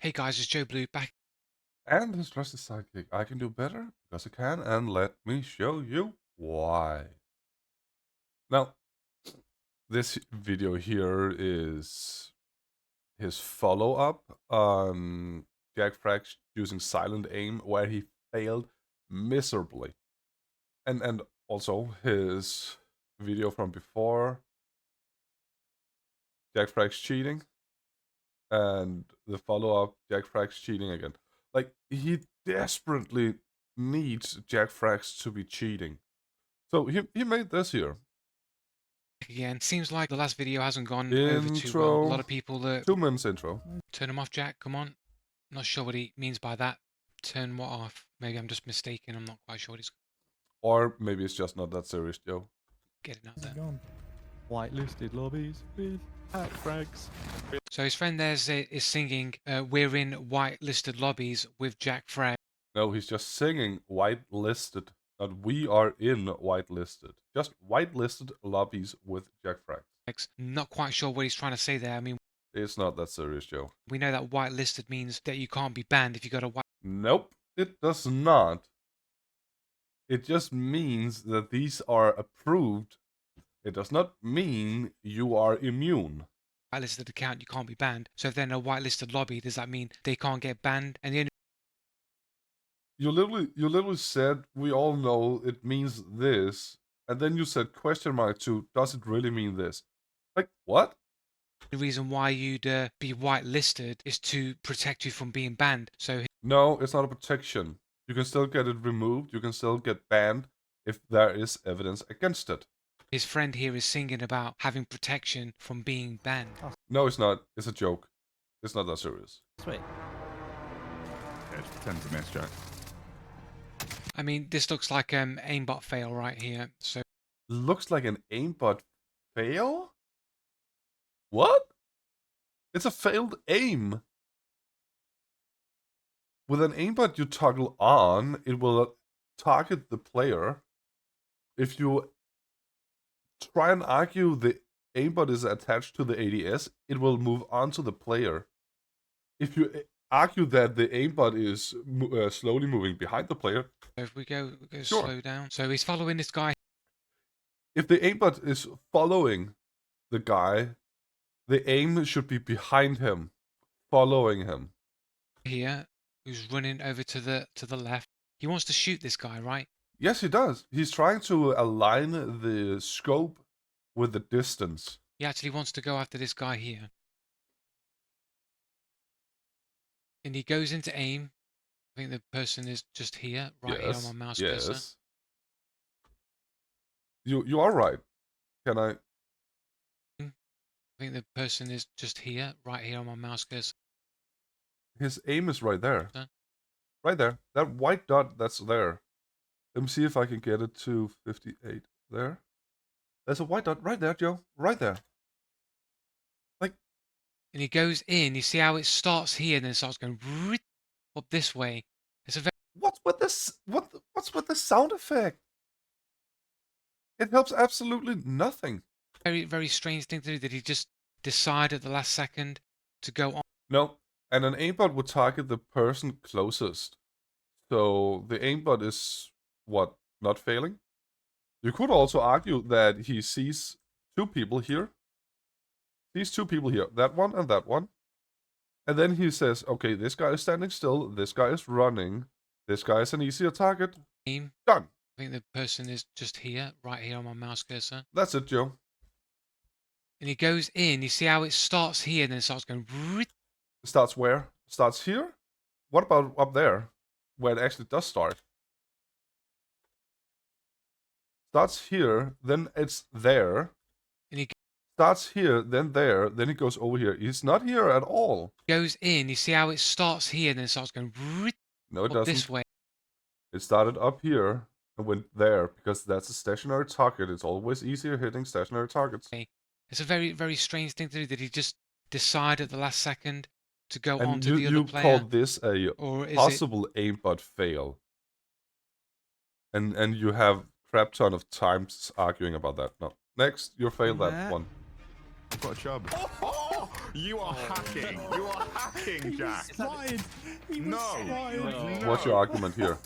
Hey guys, it's Joe Blue back. And his trusted sidekick. I can do better because I can, and let me show you why. Now, this video here is his follow-up on Jack Frax using silent aim, where he failed miserably. And also his video from before, Jack Frax cheating, and the follow-up, Jack Frax cheating again. Like, he desperately needs Jack Frax to be cheating. So he made this here. Again, seems like the last video hasn't gone over too well. A lot Intro. of people 2 minutes intro. turn him off, Jack. Come on. Not sure what he means by that. Turn what off? Maybe I'm just mistaken. I'm not quite sure what he's Or maybe it's just not that serious, Joe. getting out there. Gone. Whitelisted lobbies with hat frags. So his friend there is singing, "We're in whitelisted lobbies with Jack Frags." No, he's just singing whitelisted. Not we are in whitelisted. Just whitelisted lobbies with Jack Frax. Not quite sure what he's trying to say there. I mean, It's not that serious, Joe. we know that whitelisted means that you can't be banned if you got a white. Nope, it does not. It just means that these are approved. It does not mean you are immune. Whitelisted account, you can't be banned. So if they're in a whitelisted lobby, does that mean they can't get banned? And the only You literally said we all know it means this, and then you said question mark to does it really mean this? Like what? reason why you'd be whitelisted is to protect you from being banned. So No, it's not a protection. You can still get it removed. You can still get banned if there is evidence against it. his friend here is singing about having protection from being banned. No, it's not. It's a joke. It's not that serious. Sweet. Yeah, just pretend to miss, Jack. I mean, this looks like aimbot fail right here. So Looks like an aimbot fail? What? It's a failed aim. With an aimbot you toggle on, it will target the player. If you try and argue the aimbot is attached to the ADS, it will move on to the player. If you argue that the aimbot is slowly moving behind the player, if we go Sure. slow down. So he's following this guy if the aimbot is following the guy, the aim should be behind him, following him. here who's running over to the left. He wants to shoot this guy, right? Yes, he does. He's trying to align the scope with the distance. He actually wants to go after this guy here. And he goes into aim. I think the person is just here, right here on my mouse cursor. Yes. You are right. Can I? I think the person is just here, right here on my mouse cursor. His aim is right there. Huh? Right there. That white dot that's there. Let me see if I can get it to 58. There. There's a white dot right there, Joe. Right there. Like. And he goes in. You see how it starts here and then starts going up this way. It's a very What's with this? What's with the sound effect? It helps absolutely nothing. very strange thing to do. Did he just decide at the last second to go on? No, and an aimbot would target the person closest. So the aimbot is what, not failing? You could also argue that he sees two people here. Sees two people here, that one and that one. And then he says, okay, this guy is standing still, this guy is running, this guy is an easier target. Aim. Done. I think the person is just here, right here on my mouse cursor. That's it, Joe. And he goes in. You see how it starts here and then starts going. Starts where? Starts here? What about up there? Where it actually does start? Starts here, then it's there. And he Starts here, then there, then it goes over here. He's not here at all. goes in. You see how it starts here and then starts going No, it up doesn't. this way. It started up here and went there because that's a stationary target. It's always easier hitting stationary targets. It's a very strange thing to do. Did he just decide at the last second to go on And to the other you player? called this a Or is possible aimbot fail. And you have crap ton of times arguing about that. No. Next, you failed that one. I've got a job. You are hacking. You are hacking, Jack. Spotted. He was No. spotted. No. What's your argument here?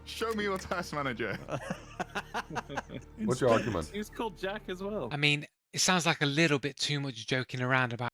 Show me your test manager. What's your argument? He was called Jack as well. I mean, it sounds like a little bit too much joking around about.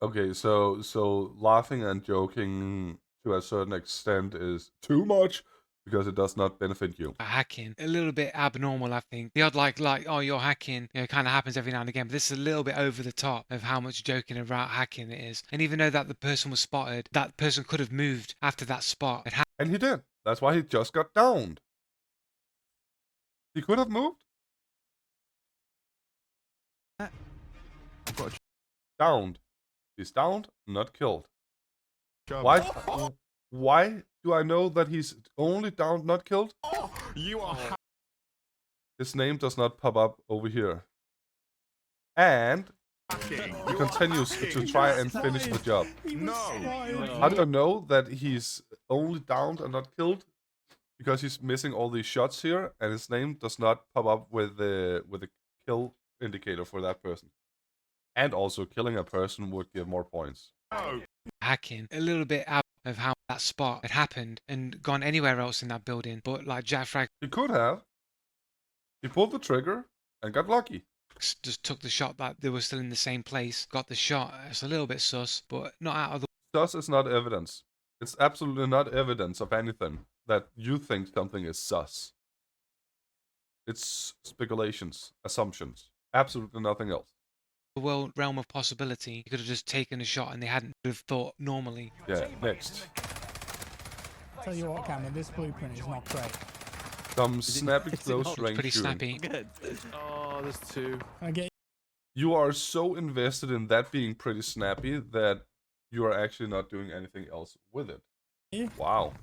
Okay, so laughing and joking to a certain extent is too much because it does not benefit you. Hacking a little bit abnormal, I think. The odd like oh, you're hacking, kind of happens every now and again, but this is a little bit over the top of how much joking about hacking it is. And even though that the person was spotted, that person could have moved after that spot. And he did. That's why he just got downed. He could have moved. Downed. He's downed, not killed. Why? Why do I know that he's only downed, not killed? You are His name does not pop up over here. And hacking. he continues to try and finish the job. No. How do I know that he's only downed and not killed? Because he's missing all these shots here, and his name does not pop up with the kill indicator for that person. And also, killing a person would give more points. No. Hacking a little bit out of how that spot had happened and gone anywhere else in that building. But like Jack Frag He could have. He pulled the trigger and got lucky. just took the shot that they were still in the same place, got the shot. It's a little bit sus, but not out of the Sus is not evidence. It's absolutely not evidence of anything that you think something is sus. It's speculations, assumptions, absolutely nothing else. world realm of possibility. You could have just taken a shot and they hadn't have thought normally. Yeah, next. Tell you what, Cameron, this blueprint is not great. Some snappy is it close not? range Pretty shooting. snappy. Good. Oh, there's two. I get You are so invested in that being pretty snappy that you are actually not doing anything else with it. you. Wow.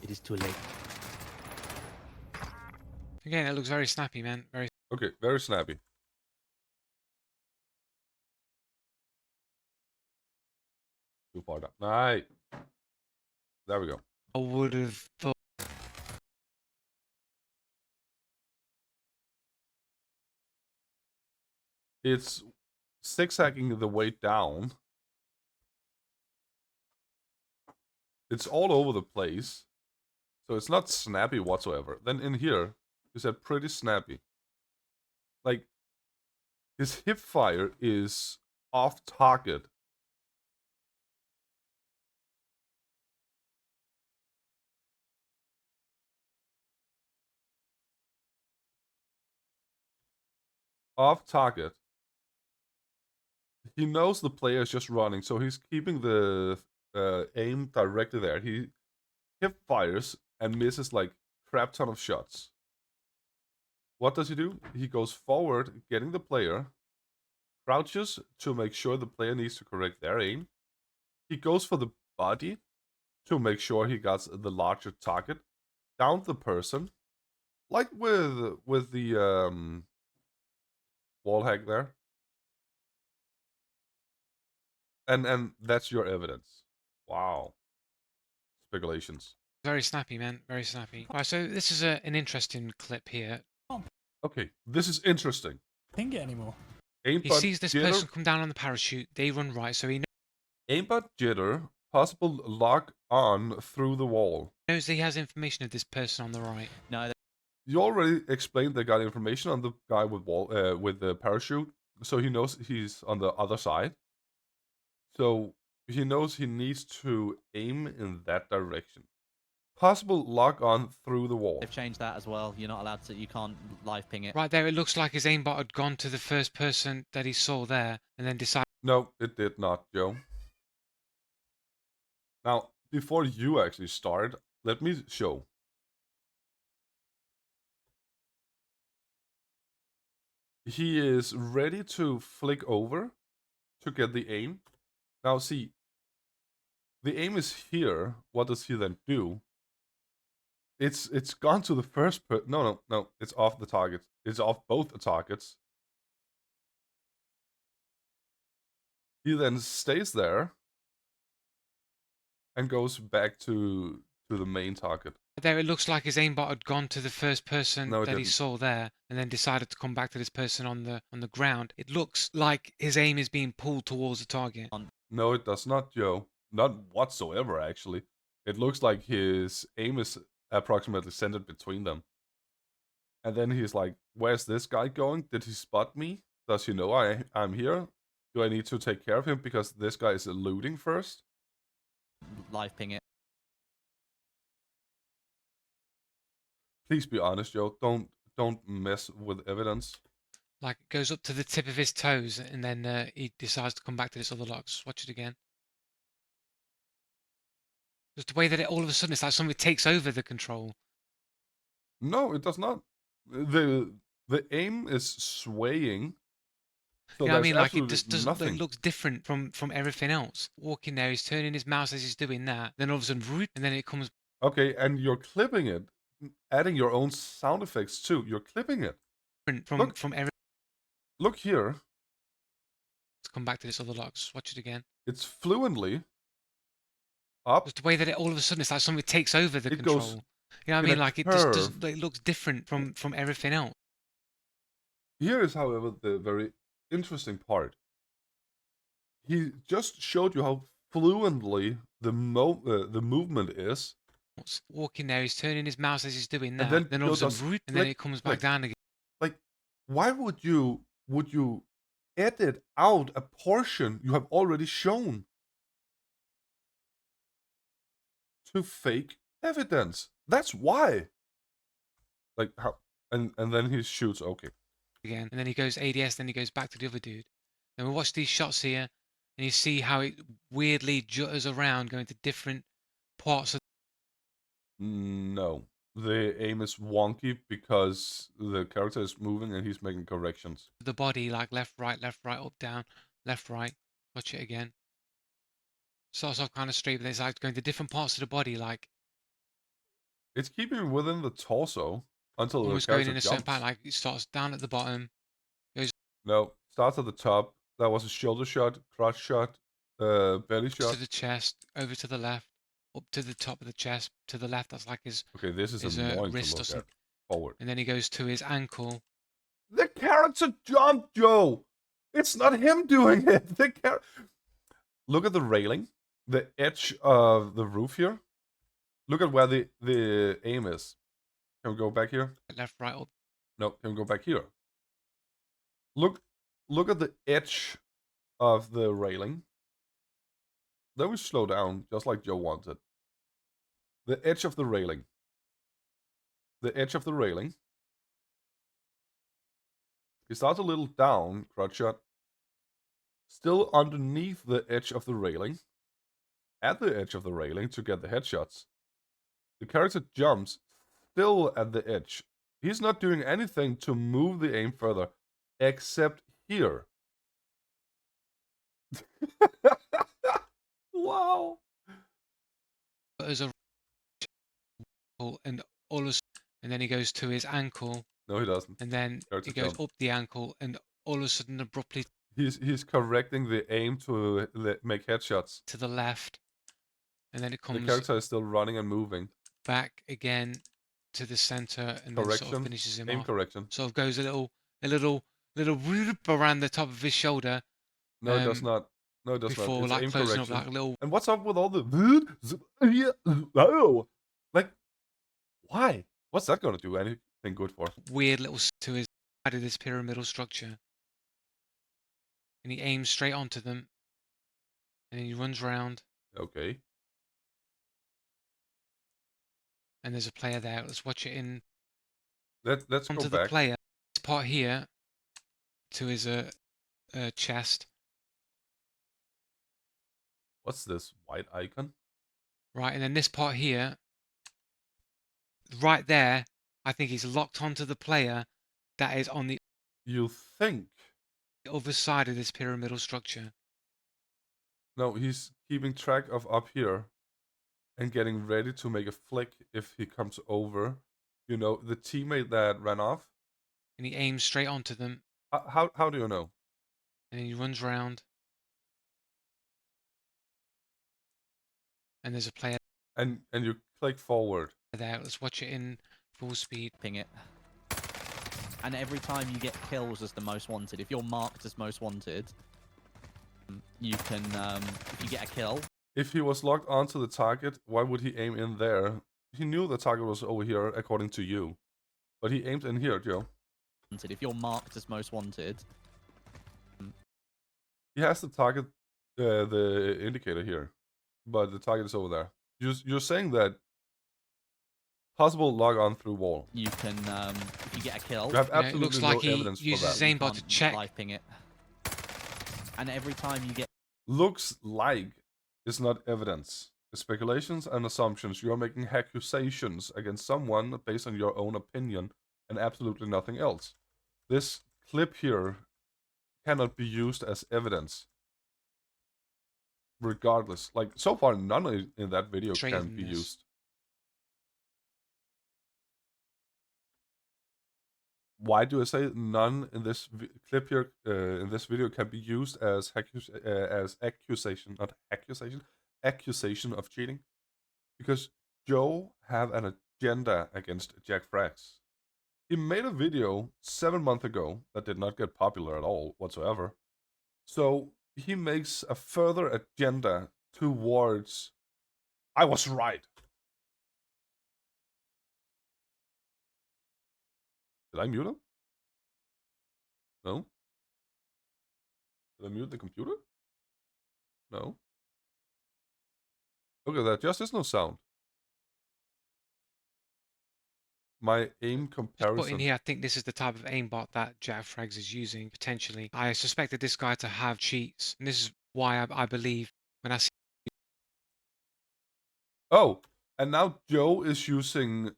It is too late. Again, it looks very snappy, man. Very. Okay, very snappy. Too far down. Nice. There we go. I would have thought. It's zigzagging the way down. It's all over the place. So it's not snappy whatsoever. Then in here, you said pretty snappy. Like, his hip fire is off target. Off target. He knows the player is just running, so he's keeping the aim directly there. He hip fires and misses like crap ton of shots. What does he do? He goes forward, getting the player, crouches to make sure the player needs to correct their aim. He goes for the body to make sure he got the larger target, down the person, like with the wall hack there. And that's your evidence. Wow. Speculations. Very snappy, man. Very snappy. Right, so this is an interesting clip here. Okay, this is interesting. Ping it anymore. He Aimbot sees this jitter, person come down on the parachute. They run right, so he aimbot jitter, possible lock on through the wall. knows he has information of this person on the right. No, You already explained they got information on the guy with with the parachute, so he knows he's on the other side. So he knows he needs to aim in that direction. Possible lock on through the wall. they've changed that as well. You're not allowed to. You can't live ping it. Right there, it looks like his aimbot had gone to the first person that he saw there and then decided. No, it did not, Joe. Now, before you actually start, let me show. He is ready to flick over to get the aim. Now, see, the aim is here. What does he then do? It's gone to the first no, it's off the target. It's off both the targets. He then stays there and goes back to the main target. There it looks like his aimbot had gone to the first person No, it that he didn't. saw there and then decided to come back to this person on the ground. It looks like his aim is being pulled towards the target. No, it does not, Joe. Not whatsoever, actually. It looks like his aim is approximately centered between them. And then he's like, where's this guy going? Did he spot me? Does he know I'm here? Do I need to take care of him because this guy is eluding first? Live ping it. Please be honest, Joe. Don't mess with evidence. Like it goes up to the tip of his toes and then he decides to come back to this other lock. Just watch it again. Just the way that it all of a sudden it's like something takes over the control. No, it does not. The aim is swaying. So You know what I there's mean? Like it absolutely just doesn't. It nothing. looks different from everything else. Walking there, he's turning his mouse as he's doing that. Then all of a sudden, root, and then it comes Okay, and you're clipping it, adding your own sound effects too. You're clipping it. different Look. from every. Look here. Let's come back to this other lock. Just watch it again. It's fluently up. Just the way that it all of a sudden it's like something takes over the It goes control. You know what I in mean? a Like it just curve. doesn't. It looks different from everything else. Here is, however, the very interesting part. He just showed you how fluently the movement is, Walking there, he's turning his mouse as he's doing that. and then All of a Joe does sudden, root, and then click, it comes back click. down again. Like, why would you edit out a portion you have already shown to fake evidence? That's why. Like how? And then he shoots. Okay. Again, and then he goes ADS, then he goes back to the other dude. Then we watch these shots here, and you see how it weirdly jutters around, going to different parts of No, the aim is wonky because the character is moving and he's making corrections. the body, like left, right, up, down, left, right. Watch it again. Starts off kind of straight, but it's like going to different parts of the body, like It's keeping within the torso until the almost going character in a certain jumps. pattern. Like it starts down at the bottom, No, starts at the top. That was a shoulder shot, crotch shot, belly to shot. the chest, over to the left, up to the top of the chest, to the left. That's like his Okay, this is his annoying to wrist or look at. something. Forward. And then he goes to his ankle. The character jumped, Joe. It's not him doing it. Look at the railing, the edge of the roof here. Look at where the aim is. Can we go back here? Left, right, up. No, can we go back here? Look at the edge of the railing. Then we slow down, just like Joe wanted. The edge of the railing. The edge of the railing. He starts a little down, crotch shot. Still underneath the edge of the railing. At the edge of the railing to get the headshots. The character jumps, still at the edge. He's not doing anything to move the aim further, except here. Wow. As a and all of a sudden, and then he goes to his ankle, No, he doesn't. and then Character he goes jump. up the ankle, and all of a sudden abruptly He's correcting the aim to make headshots. to the left, and then it The comes character is still running and moving. back again to the center, and then sort of Correction. finishes him Aim off. correction. Sort of goes a little whoop around the top of his shoulder. No, it does not. No, it does not. Before It's like aim closing correction. up like a little And what's up with all the like? Why? What's that gonna do anything good for? weird little to his side of this pyramidal structure, and he aims straight onto them, and then he runs round, Okay. and there's a player there. Let's watch it in Let's go onto the back. player. This part here to his chest. What's this white icon? Right, and then this part here, right there, I think he's locked onto the player that is on the You think? other side of this pyramidal structure. No, he's keeping track of up here and getting ready to make a flick if he comes over. You know, the teammate that ran off. And he aims straight onto them, How do you know? and then he runs round. And there's a player. And you click forward. there. Let's watch it in full speed. Ping it. And every time you get kills as the most wanted, if you're marked as most wanted, you can, if you get a kill. If he was locked onto the target, why would he aim in there? He knew the target was over here, according to you. But he aimed in here, Joe. If you're marked as most wanted. He has the target, the indicator here. But the target is over there. You're saying that possible log on through wall. You can, if you get a kill. You have Yeah, it absolutely looks no like he evidence for uses that. his aimbot to check. Live ping it. And every time you get Looks like is not evidence. It's speculations and assumptions. You are making accusations against someone based on your own opinion and absolutely nothing else. This clip here cannot be used as evidence. Regardless. Like, so far, none in that video Straight can in be this. used. Why do I say none in this clip here, in this video, can be used as accusation, not accusation, accusation of cheating? Because Joe have an agenda against Jack Frax. He made a video 7 months ago that did not get popular at all whatsoever. So he makes a further agenda towards, I was right. Did I mute him? No? Did I mute the computer? No. Look at that, just is no sound. My aim Just put in comparison. here, I think this is the type of aimbot that Jack Frags is using, potentially. I suspected this guy to have cheats, and this is why I believe when I see Oh, and now Joe is using...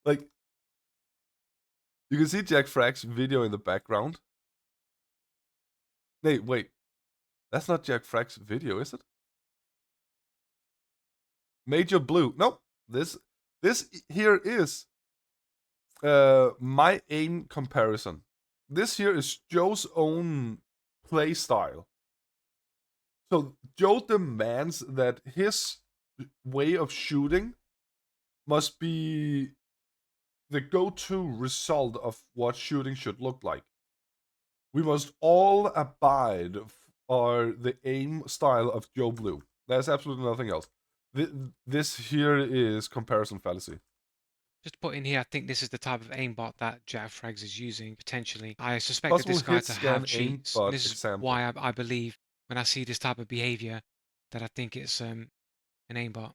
like, you can see Jack Frack's video in the background. Hey, wait. That's not Jack Frack's video, is it? Major Blue. No, this here is my aim comparison. This here is Joe's own play style. So Joe demands that his way of shooting must be the go-to result of what shooting should look like. We must all abide for the aim style of Joe Blue. There's absolutely nothing else. This here is comparison fallacy. just put in here, I think this is the type of aimbot that Jack Frags is using, potentially. I suspected Possible this guy hit to scan have cheats, and aimbot this is example. why I believe when I see this type of behavior that I think it's an aimbot.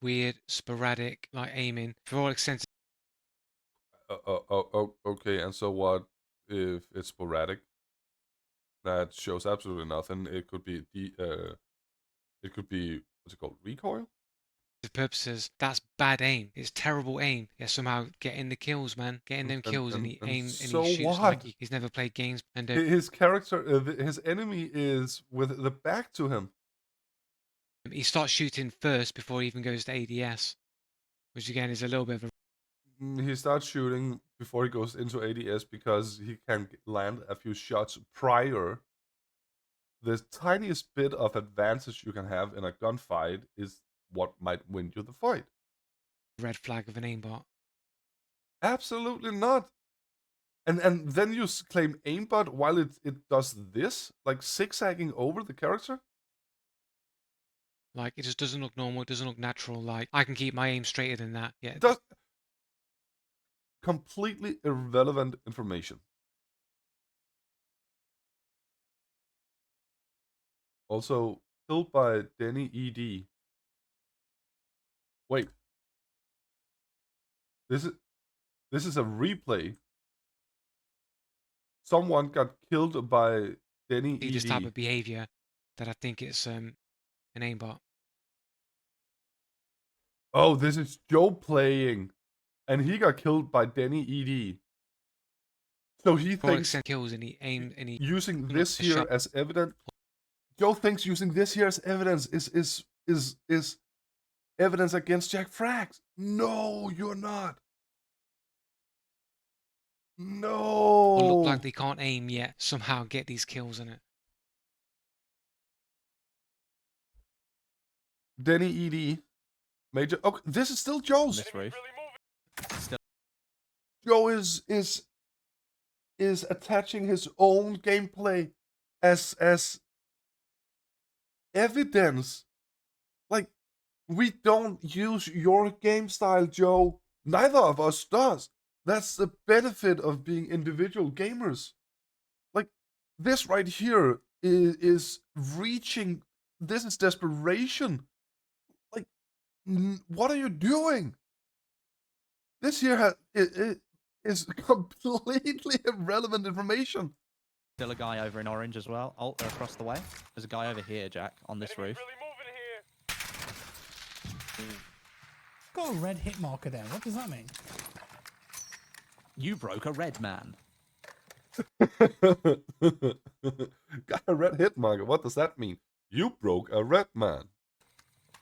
Weird, sporadic, like aiming for all extents. Okay, and so what if it's sporadic? That shows absolutely nothing. It could be it could be, what's it called, recoil? Purposes, that's bad aim. It's terrible aim. Yeah, somehow getting the kills, man. Getting them kills, and he aims and so he shoots what? like he's never played games. And His character, his enemy is with the back to him. he starts shooting first before he even goes to ADS, which again is a little bit of a He starts shooting before he goes into ADS because he can land a few shots prior. The tiniest bit of advantage you can have in a gunfight is what might win you the fight. red flag of an aimbot. Absolutely not. And then you claim aimbot while it does this, like zigzagging over the character. Like it just doesn't look normal. It doesn't look natural. Like I can keep my aim straighter than that. Yeah. It does completely irrelevant information. Also killed by Denny ED. Wait. This is a replay. Someone got killed by Denny See this type ED. of behavior that I think it's an aimbot. Oh, this is Joe playing, and he got killed by Denny ED. So he For all thinks extent kills and he aimed and he using not this the here shot. as evidence. Joe thinks using this here as evidence is evidence against Jack Frax. No, you're not. or look No. like they can't aim yet somehow get these kills in it. Denny ED. Major. Okay, this is still On Joe's. this roof. Still Joe is attaching his own gameplay as evidence. Like, we don't use your game style, Joe. Neither of us does. That's the benefit of being individual gamers. Like, this right here is reaching. This is desperation. Like, what are you doing? This here is completely irrelevant information. a guy over in orange as well. Oh, they're across the way. There's a guy over here, Jack, on this roof. Got a red hit marker there. What does that mean? You broke a red man. Got a red hit marker. What does that mean? You broke a red man.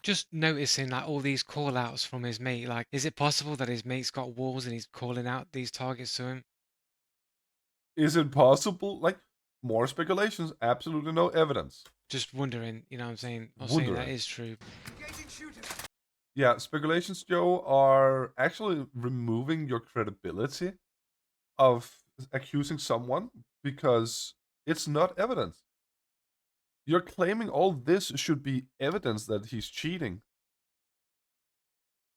Just noticing like all these call outs from his mate. Like, is it possible that his mate's got walls and he's calling out these targets to him? Is it possible? Like, more speculations, absolutely no evidence. Just wondering, you know what I'm saying? Or saying that Wondering. is true. Yeah, speculations, Joe, are actually removing your credibility of accusing someone because it's not evidence. You're claiming all this should be evidence that he's cheating.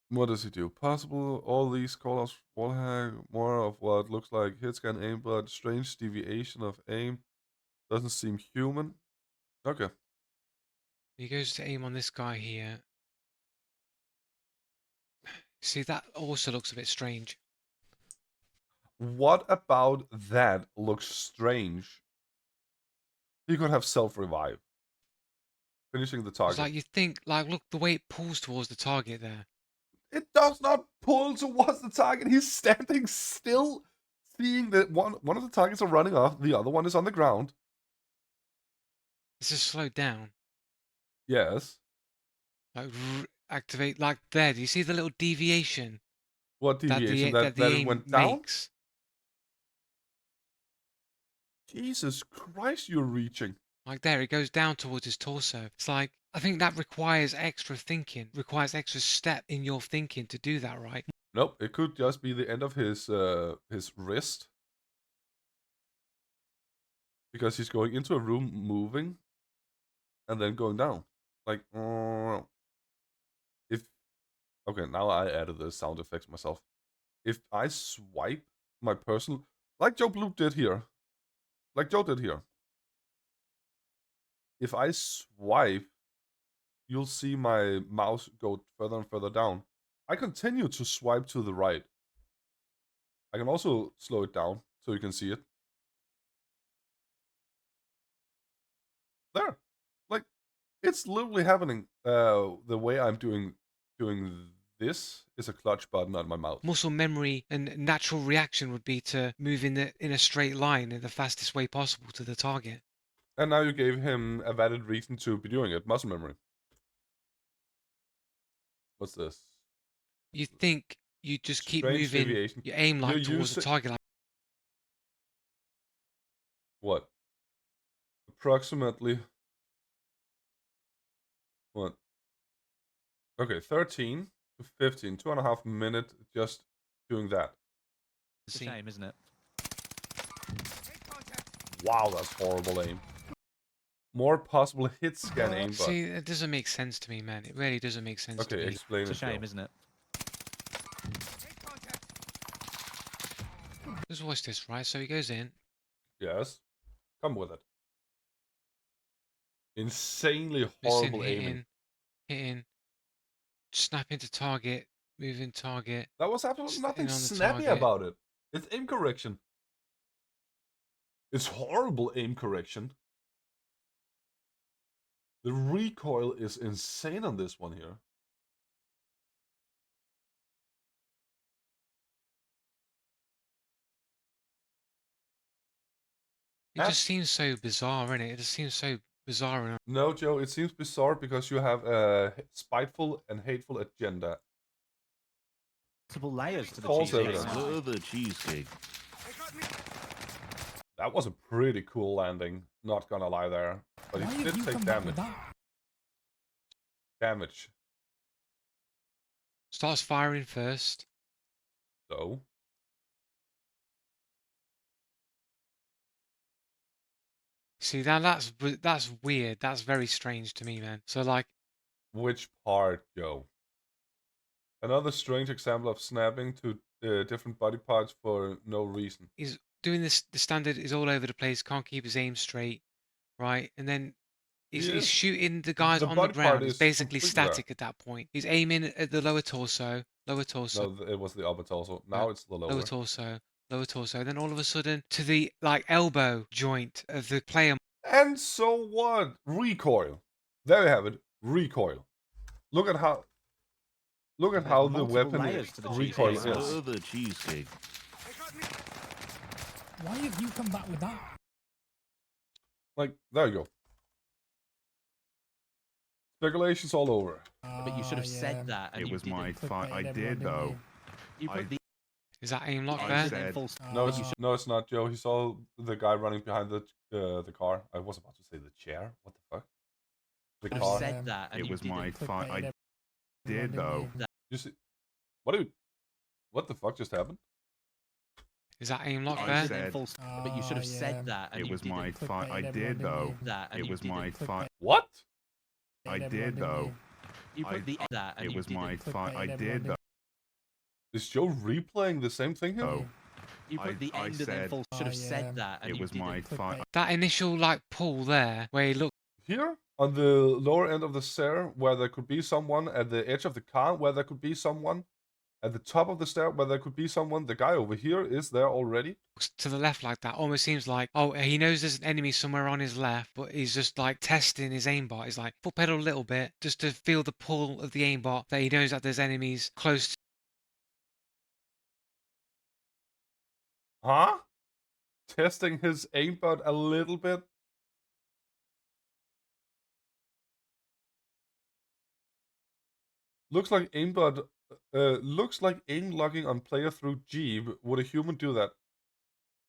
What does he do? Possible, all these callouts, wall hack, more of what looks like hit scan aimbot, strange deviation of aim, doesn't seem human. Okay. He goes to aim on this guy here. See, that also looks a bit strange. What about that looks strange? He could have self-revive. Finishing the It's target. like you think, like, look, the way it pulls towards the target there. It does not pull towards the target. He's standing still, seeing that one of the targets are running off, the other one is on the ground. It's just slowed down. Yes. Like, activate, like there. Do you see the little deviation What that deviation? that the That it aim went down? makes? Jesus Christ, you're reaching. Like there, it goes down towards his torso. It's like, I think that requires extra thinking, requires extra step in your thinking to do that, right? Nope, it could just be the end of his wrist. Because he's going into a room moving and then going down. Like, if okay, now I added the sound effects myself. If I swipe my personal, like Joe Blue did here, like Joe did here. If I swipe, you'll see my mouse go further and further down. I continue to swipe to the right. I can also slow it down so you can see it. There. Like, it's literally happening. The way I'm doing this is a clutch button on my mouse. Muscle memory and natural reaction would be to move in a straight line in the fastest way possible to the target. And now you gave him a valid reason to be doing it. Muscle memory. What's this? You think you just keep Strange moving deviation. your aim like You're towards the using- target. Like, What? Approximately. What? Okay, 13 to 15. 2.5 minutes just doing that. It's a see. shame, isn't it? Wow, that's horrible aim. More possible hit scan aim, but... See, it doesn't make sense to me, man. It really doesn't make sense to Okay, me. explain It's a it, shame, Joe. isn't it? Just watch this, right? So he goes in. Yes. Come with it. Insanely Listen, horrible aiming. hitting, snap into target, moving target. That was absolutely Staying nothing on the snappy target. about it. It's aim correction. It's horrible aim correction. The recoil is insane on this one here. It just seems so bizarre, innit? It just seems so bizarre. And No, Joe, it seems bizarre because you have a spiteful and hateful agenda. Multiple layers to the False cheesecake. evidence. now. Love the cheesecake. That was a pretty cool landing, not gonna lie there. But Why he have did you take come back with damage. that? Damage. Starts firing first. So, See, now that's weird. That's very strange to me, man. So like, which part, Joe? Another strange example of snapping to different body parts for no reason. he's doing this. The standard is all over the place. Can't keep his aim straight, right? And then he's Yes, shooting the guys the on the body part ground. He's is basically completely there. static at that point. He's aiming at the lower torso, lower torso, No, it was the upper torso. Now it's the lower lower. torso, lower torso. Then all of a sudden to the like elbow joint of the player. And so what? Recoil. There you have it. Recoil. Look at how. Look at There's how the multiple weapon layers to the recoil cheesecake. is. The cheesecake. Why have you come back with that? Like, there you go. Speculations all over. But you should have said that. And It you was my didn't. fault. I Clickbaited did everyone, though. didn't You I- put the Is that aim lock I there? said- full No, you? no, it's not, Joe. He saw the guy running behind the car. I was about to say the chair. What the fuck? The You car. said that. And It you was my didn't. fault. I Clickbaited did everyone, though. didn't you? You see? What do you? What the fuck just happened? Is that aim lock I there? said- But you should have said that. And It you was my didn't. fault. I Clickbaited did everyone, though. didn't you? That. And It you was my didn't. fault. What? I Everyone, did didn't though. you? You I- put the that. And It you was my didn't. fault. I Clickbaited did everyone, though. Is Joe replaying the same thing here? Oh. You put the I end and then said- full. Should have Oh, yeah. said that. And It you was my didn't. fault. That initial like pull there, where he looked. Here? On the lower end of the stair, where there could be someone, at the edge of the car, where there could be someone, at the top of the stair, where there could be someone, the guy over here is there already. To the left like that almost seems like, oh, he knows there's an enemy somewhere on his left, but he's just like testing his aimbot. He's like foot pedal a little bit just to feel the pull of the aimbot, that he knows that there's enemies close. Huh? Testing his aimbot a little bit. Looks like aimbot. Looks like aim logging on player through Jeep. Would a human do that?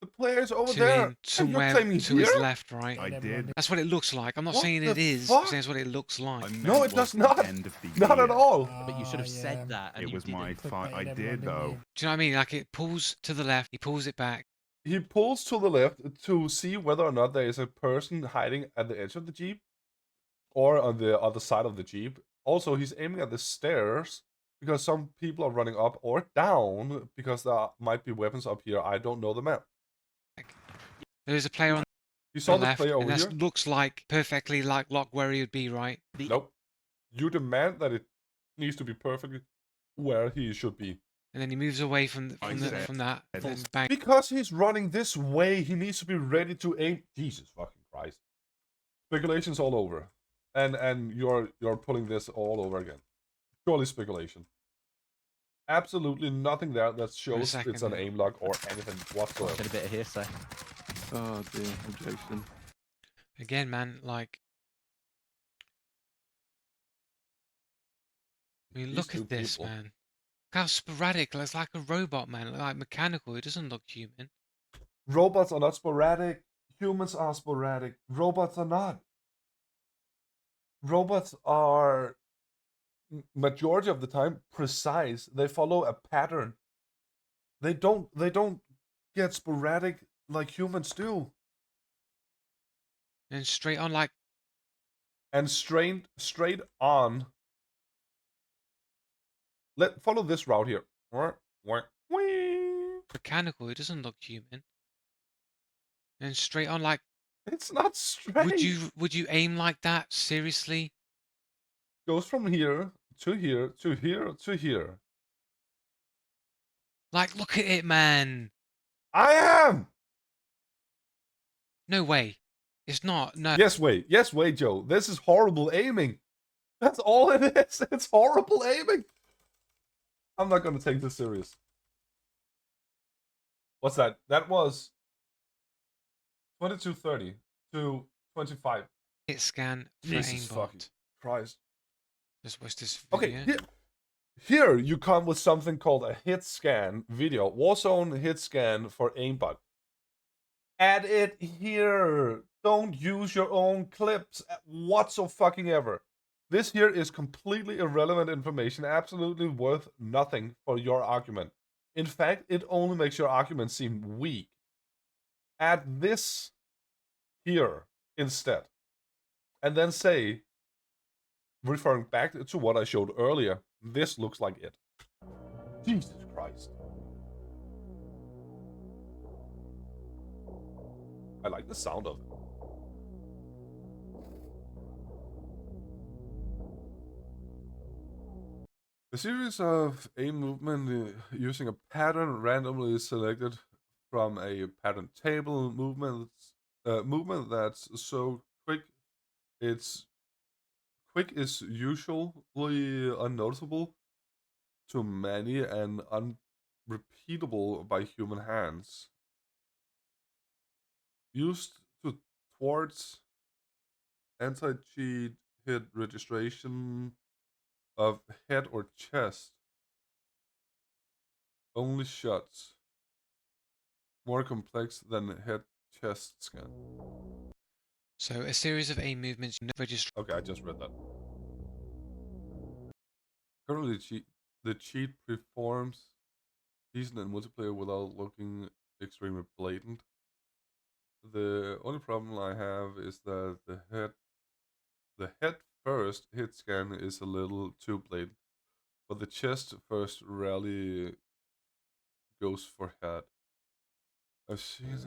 The player's over To there. him, And you're somewhere claiming to his here? left, right? I did. That's what it looks like. I'm not What saying the it is. I'm fuck? saying it's what it looks like. I No, meant it does was the not. end of the Not at year. all. But you should have Oh, yeah. said that. And It you was my didn't. fault. I Clickbaited did everyone, though. didn't you? Do you know what I mean? Like it pulls to the left, he pulls it back. He pulls to the left to see whether or not there is a person hiding at the edge of the Jeep or on the other side of the Jeep. Also, he's aiming at the stairs because some people are running up or down because there might be weapons up here. I don't know the map. There's a player on You the saw the left, player over and here? that looks like perfectly like lock where he would be, right? Nope. You demand that it needs to be perfectly where he should be. And then he moves away from I from said- that I full said- bang. Because he's running this way, he needs to be ready to aim. Jesus fucking Christ. Speculations all over. And you're pulling this all over again. Purely speculation. Absolutely nothing there that shows second it's an here. aim lock or anything whatsoever. Got a bit of hearsay. Oh dear, objection. Again, man, like, I mean, These look two at this, people. man. Look how sporadic. It's like a robot, man. Like mechanical. It doesn't look human. Robots are not sporadic. Humans are sporadic. Robots are not. Robots are majority of the time precise. They follow a pattern. They don't get sporadic like humans do. And straight on, like, And straight on. Follow this route here. Whee. mechanical. It doesn't look human. And straight on, like, It's not straight. would you aim like that? Seriously? Goes from here to here to here to here. Like, look at it, man. I am. No way. It's not. No. Yes, wait, Joe. This is horrible aiming. That's all it is. It's horrible aiming. I'm not gonna take this serious. What's that? That was 2230 to 25. Hit scan for Jesus fucking aimbot. Christ. Just watch this Okay, video. here you come with something called a hit scan video. Warzone hit scan for aimbot. Add it here. Don't use your own clips whatsoever. This here is completely irrelevant information, absolutely worth nothing for your argument. In fact, it only makes your argument seem weak. Add this here instead. And then say, referring back to what I showed earlier, this looks like it. Jesus Christ. I like the sound of it. A series of aim movement using a pattern randomly selected from a pattern table movement that's so quick is usually unnoticeable to many and unrepeatable by human hands. Used to thwart anti-cheat hit registration of head or chest. Only shots. More complex than head chest scan. So a series of aim movements register. Okay, I just read that. Currently, the cheat performs decent in multiplayer without looking extremely blatant. The only problem I have is that the head first hit scan is a little too blatant, but the chest first rarely goes for head. I've seen.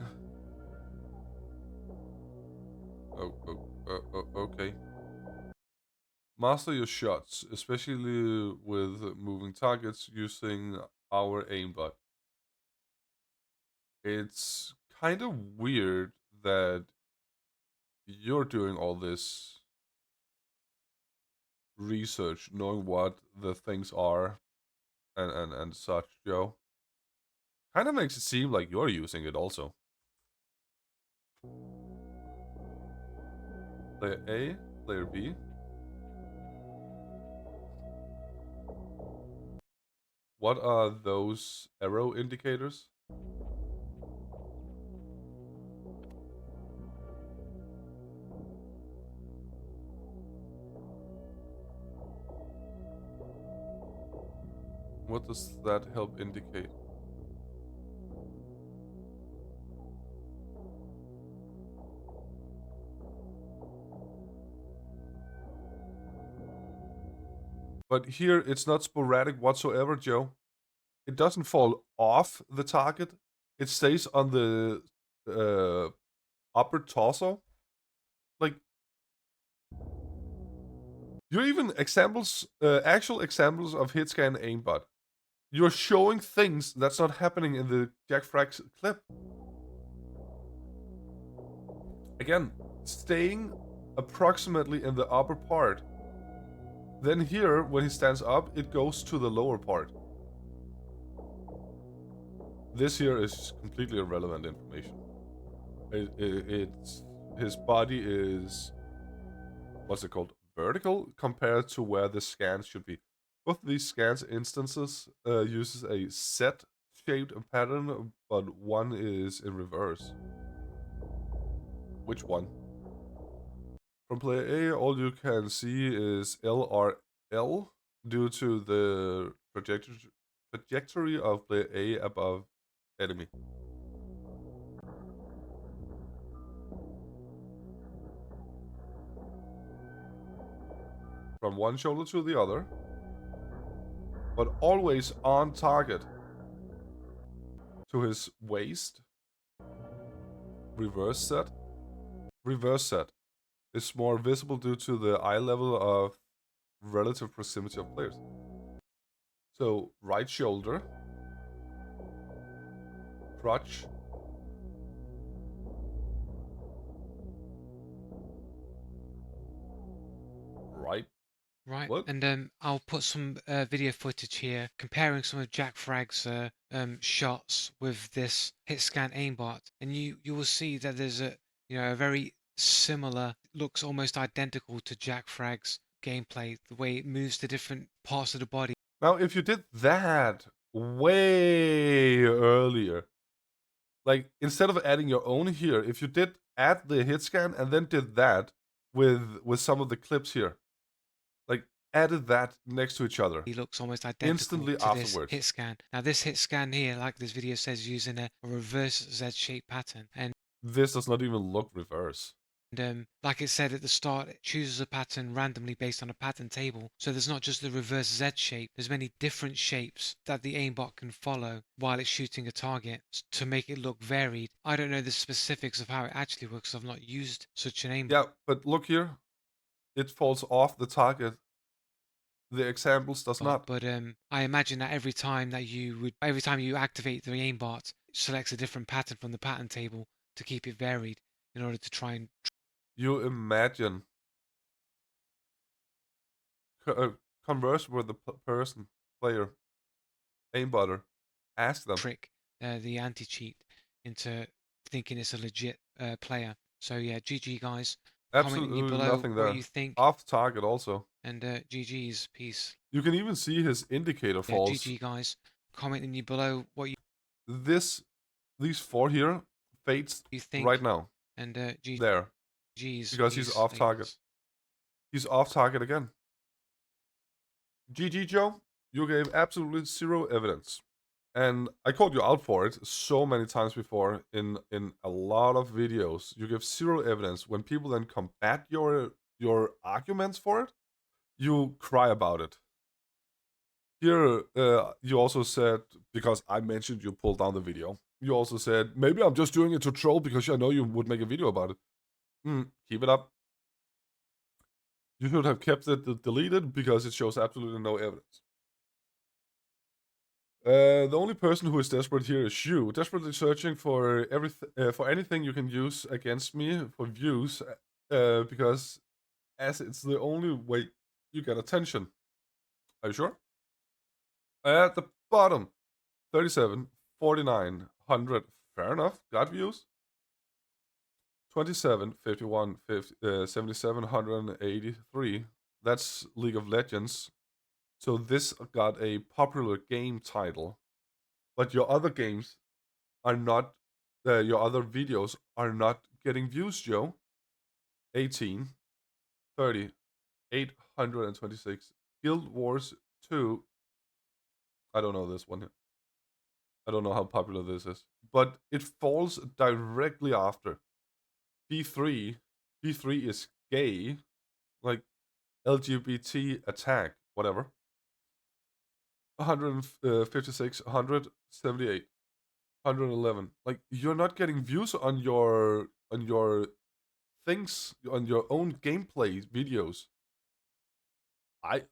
Okay. Master your shots, especially with moving targets using our aimbot. It's kind of weird that you're doing all this research, knowing what the things are and such, Joe. Kind of makes it seem like you're using it also. Player A, player B. What are those arrow indicators? What does that help indicate? But here it's not sporadic whatsoever, Joe. It doesn't fall off the target. It stays on the upper torso. Like, you're even actual examples of hit scan aimbot. You're showing things that's not happening in the Jack Frags clip. Again, staying approximately in the upper part. Then here, when he stands up, it goes to the lower part. This here is completely irrelevant information. It's his body is, what's it called, vertical compared to where the scans should be. Both these scans instances uses a set shaped pattern, but one is in reverse. Which one? From player A, all you can see is LRL due to the trajectory of player A above enemy. From one shoulder to the other, but always on target. To his waist. Reverse set. Reverse set is more visible due to the eye level of relative proximity of players. So, right shoulder. Crotch. Right. Right, What? and I'll put some video footage here comparing some of Jack Frag's shots with this hit scan aimbot, and you will see that there's a very similar, looks almost identical to Jack Frag's gameplay, the way it moves the different parts of the body. Now, if you did that way earlier, Like, instead of adding your own here, if you did add the hit scan and then did that with some of the clips here, like added that next to each other He looks almost identical instantly to this afterwards. hit scan. Now this hit scan here, like this video says, using a reverse Z-shaped pattern. This does not even look reverse. And like it said at the start, it chooses a pattern randomly based on a pattern table. So there's not just the reverse Z shape, there's many different shapes that the aimbot can follow while it's shooting a target to make it look varied. I don't know the specifics of how it actually works. I've not used such an aimbot. Yeah, but look here. It falls off the target. The examples does not. But I imagine that every time you activate the aimbot, it selects a different pattern from the pattern table to keep it varied in order to try and You imagine converse with the player, aimbotter, ask them. trick the anti-cheat into thinking it's a legit player. So yeah, GG guys. Comment in Absolutely below nothing what there. you think, Off target also. and GG's peace. You can even see his indicator Yeah, falls. GG guys. Comment in below what These 4 here fades you think, right now. and There. GG's Because peace, he's off target. ladies. He's off target again. GG Joe, you gave absolutely zero evidence. And I called you out for it so many times before in a lot of videos. You give zero evidence. When people then combat your arguments for it, you cry about it. Here, you also said, because I mentioned you pulled down the video, you also said, maybe I'm just doing it to troll because I know you would make a video about it. Keep it up. You should have kept it deleted because it shows absolutely no evidence. The only person who is desperate here is you, desperately searching for for anything you can use against me for views, because as it's the only way you get attention. Are you sure? At the bottom, 37, 49, 100. Fair enough. Got views. 27, 51, 50, 77, 183. That's League of Legends. So this got a popular game title, but your other games are not, your other videos are not getting views, Joe. 18, 30, 826. Guild Wars 2. I don't know this one here. I don't know how popular this is, but it falls directly after B3. B3 is gay, like LGBT attack, whatever. 156, 178, 111. Like, you're not getting views on your things, on your own gameplay videos. I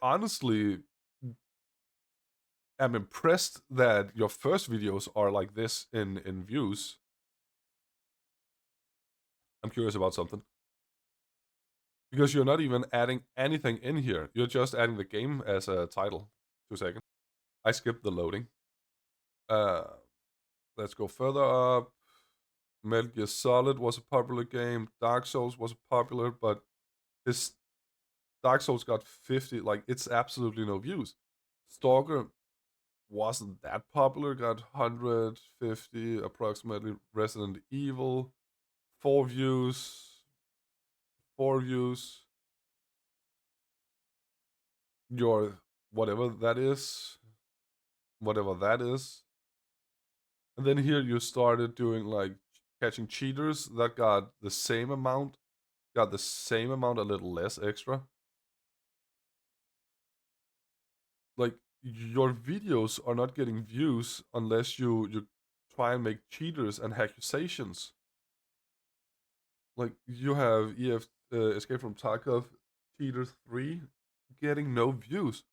honestly am impressed that your first videos are like this in views. I'm curious about something. Because you're not even adding anything in here. You're just adding the game as a title. 2 seconds. I skipped the loading. Let's go further up. Metal Gear Solid was a popular game. Dark Souls was popular, but his Dark Souls got 50. Like, it's absolutely no views. Stalker wasn't that popular. Got 150 approximately. Resident Evil, 4 views. 4 views. Your whatever that is. Whatever that is. And then here you started doing like catching cheaters that got the same amount. Got the same amount, a little less extra. Like, your videos are not getting views unless you try and make cheaters and accusations. Like, you have Escape from Tarkov Cheater 3 getting no views.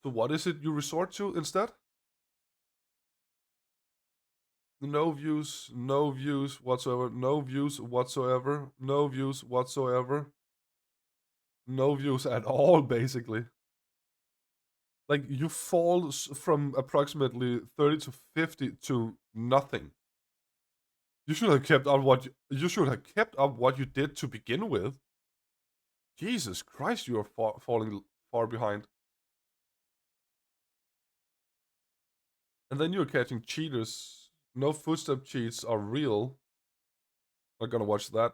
So what is it you resort to instead? No views, no views whatsoever, no views whatsoever, no views whatsoever. No views at all, basically. Like, you fall from approximately 30 to 50 to nothing. You should have kept up what you did to begin with. Jesus Christ, you are falling far behind. And then you're catching cheaters No footstep cheats are real. Not gonna watch that.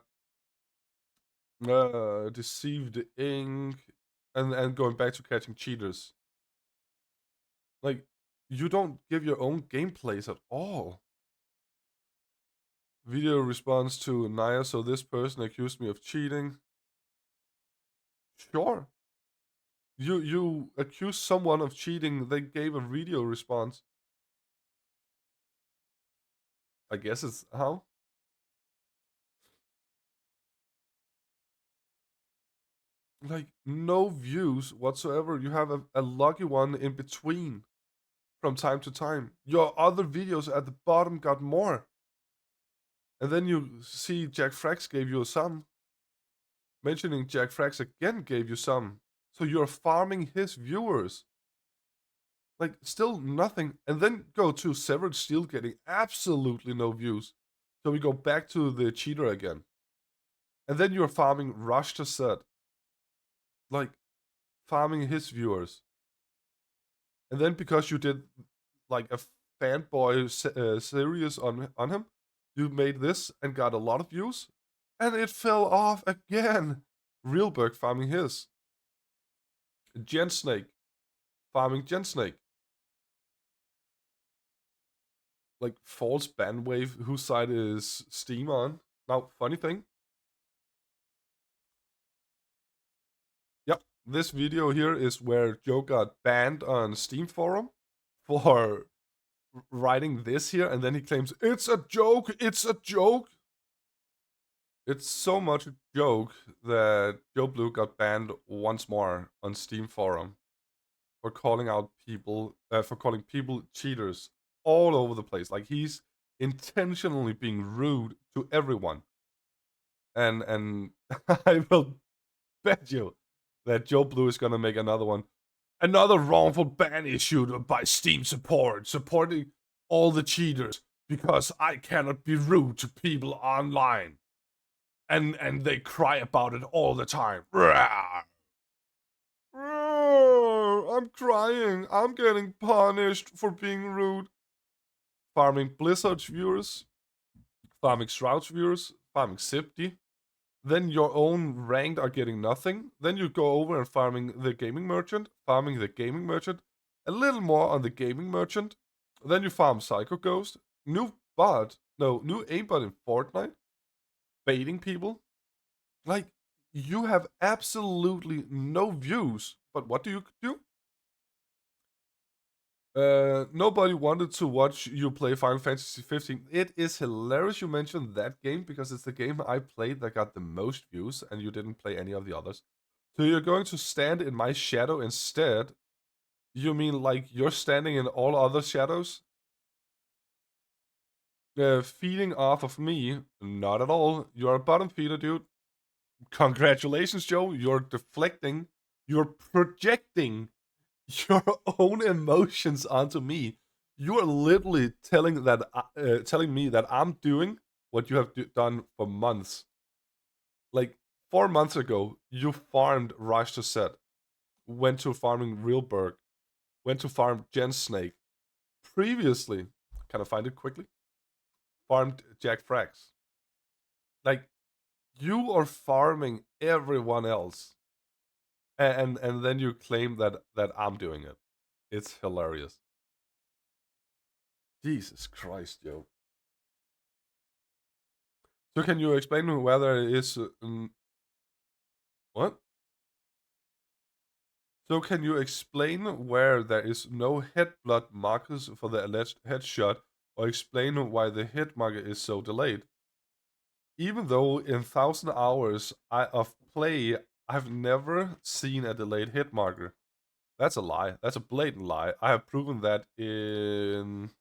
Deceived ink, and going back to catching cheaters. Like, you don't give your own gameplays at all. Video response to Naya, so this person accused me of cheating. Sure. You accuse someone of cheating, they gave a video response. I guess it's how? Like, no views whatsoever. You have a lucky one in between from time to time. Your other videos at the bottom got more. And then you see Jack Frax gave you some. Mentioning Jack Frax again gave you some. So you're farming his viewers. Like, still nothing. And then go to Severed Steel getting absolutely no views. So we go back to the cheater again. And then you're farming Rush to Set. Like, farming his viewers. And then because you did like a fanboy series on him, you made this and got a lot of views. And it fell off again. Realberg farming his. Gen Snake farming Gen Snake. Like, false bandwave, whose side is Steam on? Now, funny thing. Yep, this video here is where Joe got banned on Steam forum for writing this here, and then he claims, it's a joke, it's a joke. It's so much a joke that Joe Blue got banned once more on Steam forum for calling out people, for calling people cheaters all over the place. Like, he's intentionally being rude to everyone. And I will bet you that Joe Blue is gonna make another one. Another wrongful ban issued by Steam support, supporting all the cheaters because I cannot be rude to people online. And they cry about it all the time. I'm crying. I'm getting punished for being rude. Farming Blizzard's viewers, farming Shroud's viewers, farming Sipti. Then your own ranked are getting nothing. Then you go over and farming the gaming merchant, a little more on the gaming merchant. Then you farm Psycho Ghost, new aimbot in Fortnite, baiting people. Like, you have absolutely no views, but what do you do? Nobody wanted to watch you play Final Fantasy 15. It is hilarious you mentioned that game because it's the game I played that got the most views and you didn't play any of the others. So you're going to stand in my shadow instead? You mean like you're standing in all other shadows? Feeding off of me? Not at all. You're a bottom feeder, dude. Congratulations, Joe. You're deflecting. You're projecting your own emotions onto me. You are literally telling me that I'm doing what you have done for months. Like 4 months ago, you farmed Rush to Set, went to farming Realberg, went to farm Gen Snake. Previously, can I find it quickly? Farmed Jack Frax. Like, you are farming everyone else, and then you claim that I'm doing it. It's hilarious. Jesus Christ, yo. So can you explain where there is what? So can you explain where there is no head blood markers for the alleged headshot, or explain why the hit marker is so delayed? Even though in 1,000 hours of play, I've never seen a delayed hit marker. That's a lie. That's a blatant lie. I have proven that in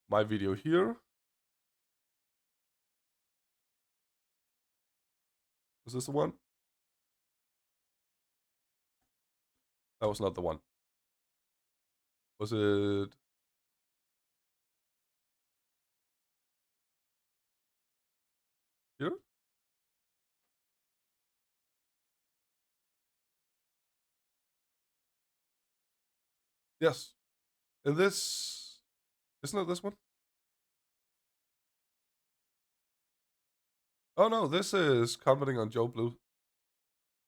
my video here. Was this the one? That was not the one. Was it? Here? Yes. In this Isn't it this one? Oh no, this is commenting on Joe Blue.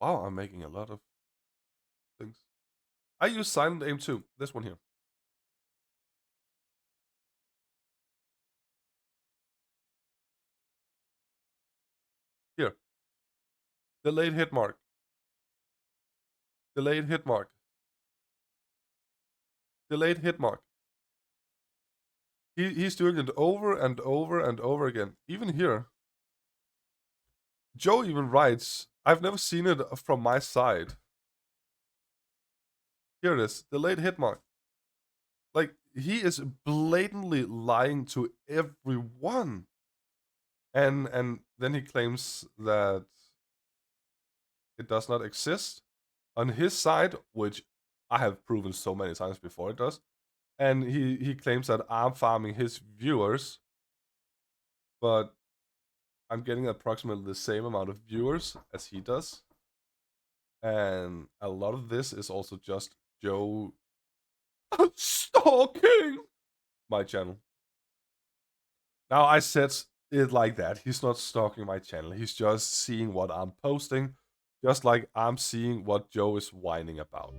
Wow, I'm making a lot of things. I use silent aim too. This one here. Here. Delayed hit mark. Delayed hit mark. Delayed hit mark. He's doing it over and over and over again. Even here. Joe even writes, I've never seen it from my side. Here it is. Delayed hit mark. Like, he is blatantly lying to everyone. And then he claims that it does not exist on his side, which I have proven so many times before it does. And he claims that I'm farming his viewers, but I'm getting approximately the same amount of viewers as he does. And a lot of this is also just Joe stalking my channel. Now, I said it like that. He's not stalking my channel. He's just seeing what I'm posting, just like I'm seeing what Joe is whining about.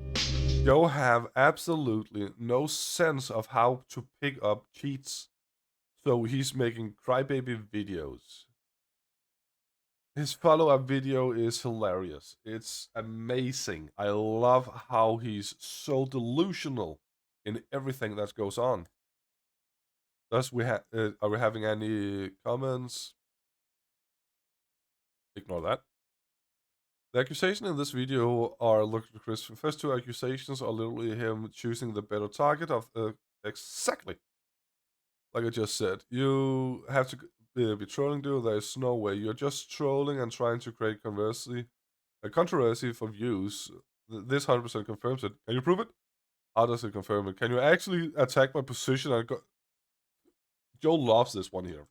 Joe have absolutely no sense of how to pick up cheats, so he's making crybaby videos. His follow-up video is hilarious. It's amazing. I love how he's so delusional in everything that goes on. Thus, are we having any comments? Ignore that. The accusation in this video are ludicrous. The first two accusations are literally him choosing the better target of exactly like I just said. You have to be trolling, dude. There is no way. You're just trolling and trying to create controversy for views. This 100% confirms it. Can you prove it? How does it confirm it? Can you actually attack my position? Joe loves this one here.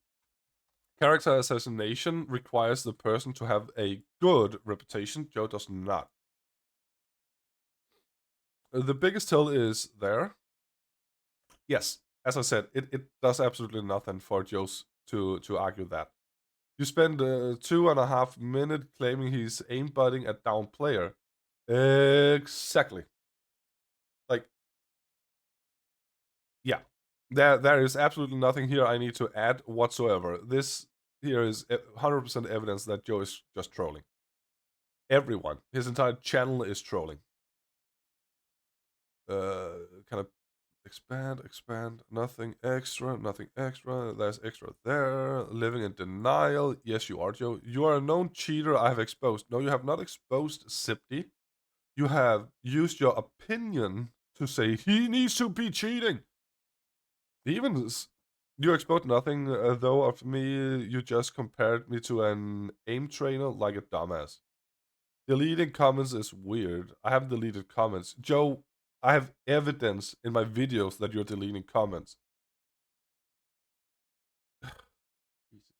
Character assassination requires the person to have a good reputation. Joe does not. The biggest tell is there. Yes, as I said, it does absolutely nothing for Joe's to argue that. You spend 2.5 minutes claiming he's aimbotting a down player. Exactly. Like, yeah. There is absolutely nothing here I need to add whatsoever. This here is 100% evidence that Joe is just trolling. Everyone. His entire channel is trolling. Kind of expand, nothing extra. There's extra there. Living in denial. Yes, you are, Joe. You are a known cheater I have exposed. No, you have not exposed Sipti. You have used your opinion to say he needs to be cheating. Even you exposed nothing, though, of me. You just compared me to an aim trainer like a dumbass. Deleting comments is weird. I haven't deleted comments. Joe, I have evidence in my videos that you're deleting comments. Jesus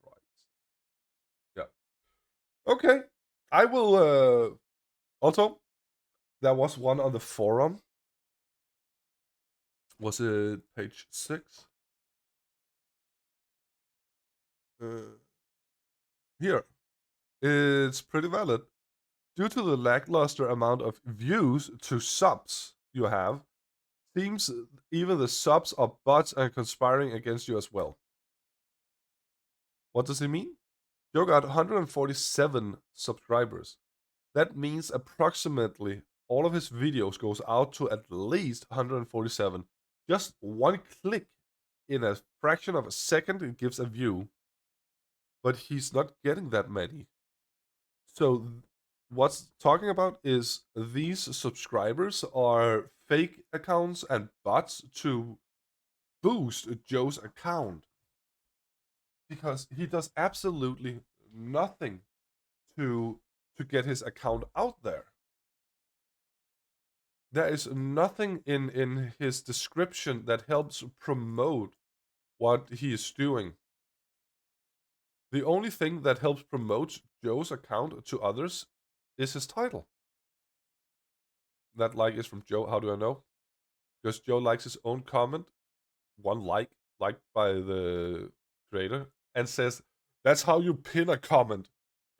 Christ. Yeah. Okay. I will, also, there was one on the forum. Was it page 6? Here. It's pretty valid. Due to the lackluster amount of views to subs you have, seems even the subs are bots and conspiring against you as well. What does it mean? Joe got 147 subscribers. That means approximately all of his videos goes out to at least 147. Just one click in a fraction of a second it gives a view. But he's not getting that many. So what's talking about is these subscribers are fake accounts and bots to boost Joe's account. Because he does absolutely nothing to get his account out there. There is nothing in his description that helps promote what he is doing. The only thing that helps promote Joe's account to others is his title. That like is from Joe. How do I know? Because Joe likes his own comment one liked by the creator, and says, "That's how you pin a comment.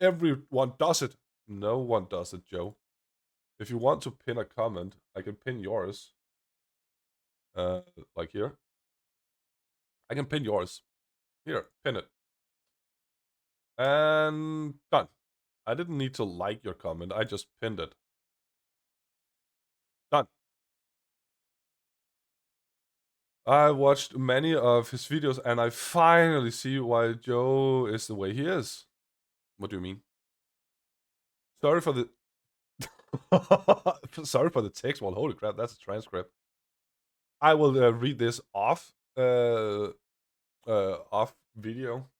Everyone does it." No one does it, Joe. If you want to pin a comment, I can pin yours. Like here. I can pin yours. Here, pin it. And done. I didn't need to like your comment, I just pinned it. Done. I watched many of his videos and I finally see why Joe is the way he is. What do you mean? Sorry for the sorry for the text. Well, holy crap, that's a transcript. I will read this off off video.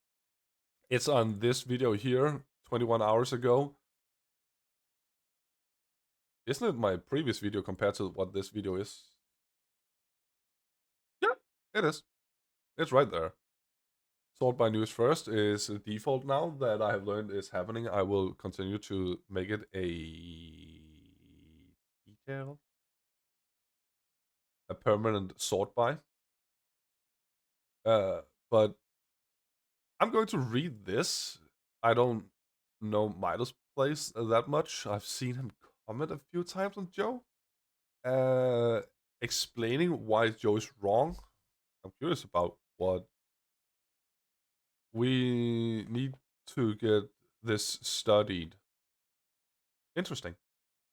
It's on this video here, 21 hours ago. Isn't it my previous video compared to what this video is? Yeah, it is. It's right there. Sort by news first is a default now that I have learned is happening. I will continue to make it a detail. A permanent sort by. But I'm going to read this. I don't know Milo's place that much. I've seen him comment a few times on Joe. Explaining why Joe is wrong. I'm curious about what we need to get this studied. Interesting.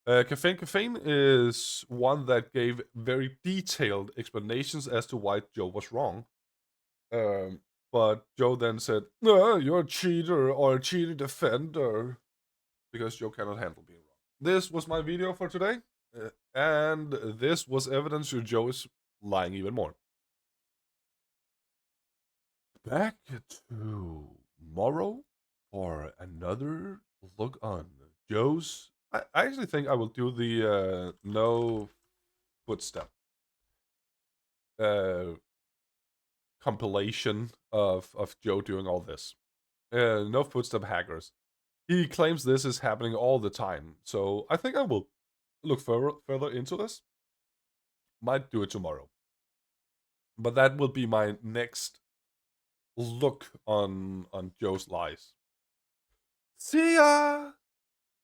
Caffeine is one that gave very detailed explanations as to why Joe was wrong. But Joe then said, "No, you're a cheater or a cheater defender," because Joe cannot handle being wrong. This was my video for today, and this was evidence that Joe is lying even more. Back tomorrow for another look on Joe's. I actually think I will do the no footstep compilation of Joe doing all this. No footstep hackers. He claims this is happening all the time, so I think I will look further into this. Might do it tomorrow. But that will be my next look on Joe's lies. See ya!